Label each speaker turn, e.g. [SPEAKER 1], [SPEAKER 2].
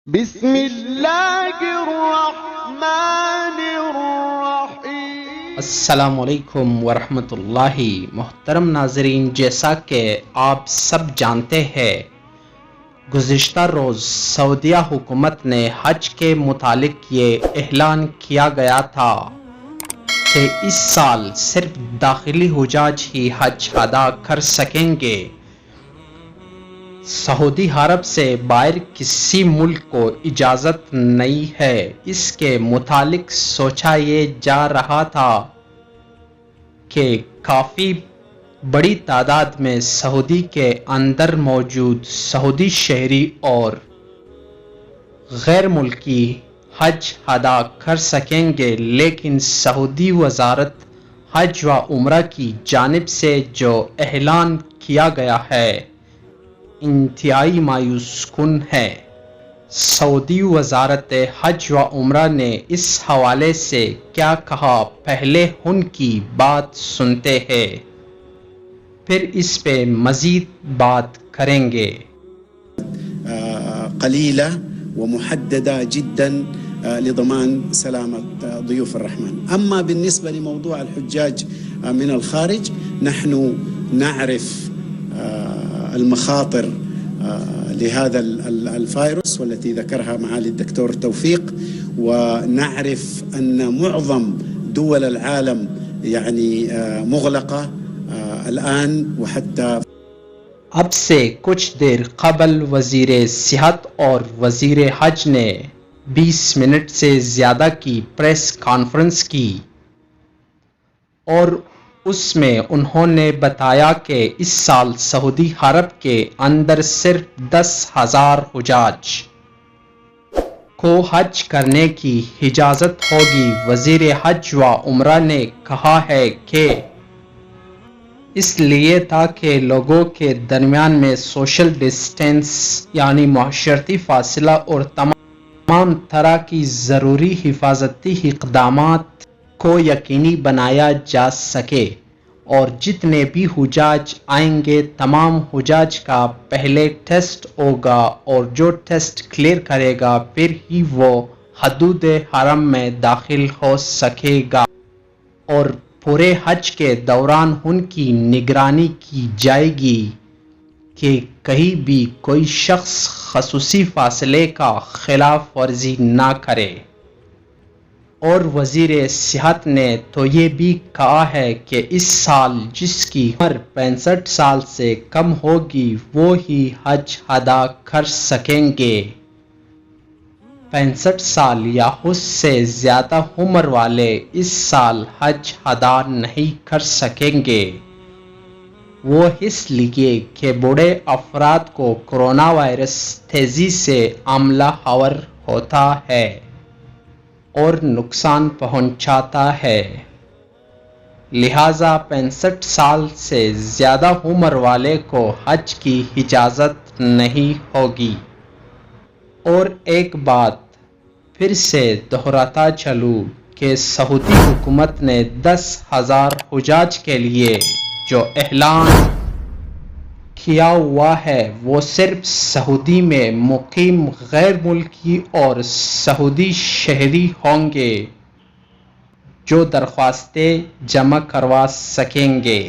[SPEAKER 1] بسم اللہ الرحمن الرحیم۔
[SPEAKER 2] السلام علیکم ورحمۃ اللہ۔ محترم ناظرین، جیسا کہ آپ سب جانتے ہیں، گزشتہ روز سعودیہ حکومت نے حج کے متعلق یہ اعلان کیا گیا تھا کہ اس سال صرف داخلی حجاج ہی حج ادا کر سکیں گے۔ سعودی عرب سے باہر کسی ملک کو اجازت نہیں ہے۔ اس کے متعلق سوچا یہ جا رہا تھا کہ کافی بڑی تعداد میں سعودی کے اندر موجود سعودی شہری اور غیر ملکی حج ادا کر سکیں گے، لیکن سعودی وزارت حج و عمرہ کی جانب سے جو اعلان کیا گیا ہے انتہائی مایوس کن ہے۔ سعودی وزارت حج و عمرہ نے اس حوالے سے کیا کہا، پہلے ان کی بات سنتے ہیں، پھر اس پہ مزید بات کریں گے۔
[SPEAKER 3] قليلة ومحددة جدا لضمان سلامة ضيوف الرحمن. أما بالنسبة لموضوع الحجاج من الخارج، نحن نعرف المخاطر لهذا الفيروس والتي ذكرها معالي الدكتور توفيق، ونعرف أن معظم دول العالم يعني مغلقة الآن، وحتى
[SPEAKER 2] اب سے کچھ دیر قبل وزیر صحت اور وزیر حج نے 20 منٹ سے زیادہ کی پریس کانفرنس کی اور اس میں انہوں نے بتایا کہ اس سال سعودی عرب کے اندر صرف 10,000 حجاج کو حج کرنے کی اجازت ہوگی۔ وزیر حج و عمرہ نے کہا ہے کہ اس لیے تاکہ لوگوں کے درمیان میں سوشل ڈسٹینس یعنی معاشرتی فاصلہ اور تمام طرح کی ضروری حفاظتی اقدامات کو یقینی بنایا جا سکے، اور جتنے بھی حجاج آئیں گے تمام حجاج کا پہلے ٹیسٹ ہوگا، اور جو ٹیسٹ کلیئر کرے گا پھر ہی وہ حدود حرم میں داخل ہو سکے گا، اور پورے حج کے دوران ان کی نگرانی کی جائے گی کہ کہیں بھی کوئی شخص خصوصی فاصلے کا خلاف ورزی نہ کرے۔ اور وزیر صحت نے تو یہ بھی کہا ہے کہ اس سال جس کی عمر 65 سال سے کم ہوگی وہ ہی حج ادا کر سکیں گے۔ 65 سال یا اس سے زیادہ عمر والے اس سال حج ادا نہیں کر سکیں گے، وہ اس لیے کہ بوڑھے افراد کو کرونا وائرس تیزی سے حملہ آور ہوتا ہے اور نقصان پہنچاتا ہے، لہذا 65 سال سے زیادہ عمر والے کو حج کی اجازت نہیں ہوگی۔ اور ایک بات پھر سے دہراتا چلوں کہ سعودی حکومت نے 10,000 حجاج کے لیے جو اعلان کیا ہوا ہے وہ صرف سعودی میں مقیم غیر ملکی اور سعودی شہری ہوں گے جو درخواستیں جمع کروا سکیں گے۔